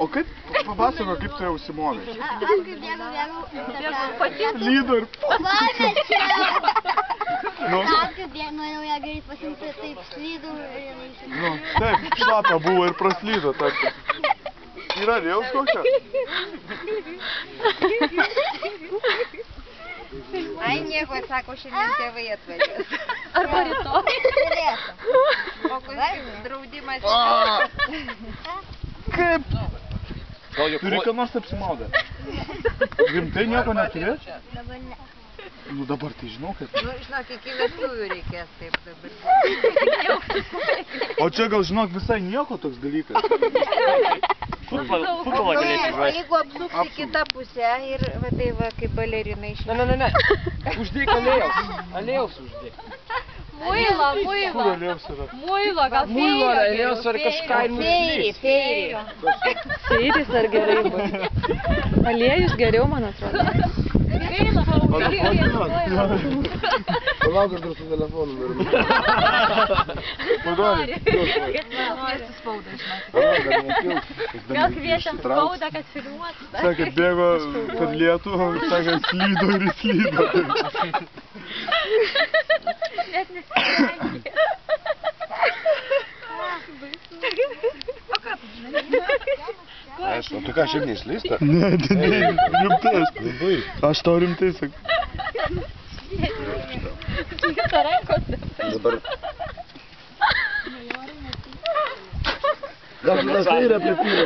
O kaip, papasako, kaip tu jau užsimovai? Aš kaip bėgu, Slydo ir... Aš kaip bėgu, ją greit pasimti, taip slydau ir jinai... Taip, šlapia buvo ir praslydo, taip. Yra vėl kokia? Ai, nieko, sako, šiandien tėvai atvažiuos. Arba rytoj. O koks draudimas... Kaip? Turi ką nors apsimaudę? Rimtai nieko neturi? Dabar ne. Nu dabar tai žinau, kad... Nu, žinok, iki vestuvių reikės taip dabar. O čia gal žinok visai nieko toks dalykas. Futbolą galėsi O jeigu apsuksi kitą pusę ir va tai va, kaip balerinai iš... Ne. Uždėk alėjaus. Alėjaus uždėk. Muilo. Kur alėjaus yra? Muilo, gal Muilo ar alėjaus ar kažką ir nuslys. Feiris ar gerai bus? Aliejus geriau, man atrodo. Palauk, aš dar su telefonu noriu. Padarė. Kviesti spaudą, žinok. Gal kviečiam spaudą, kad filmuotų. Sakė, bėgo per lietų, sakė, slydo ir slydo. Net nesirengė. Aišku, tu ką, šiaip neįslysta? Ne, rimtai. Aš tau rimtai sakau. Slita rankos. Dabar... Gal tu tas yra pripylė?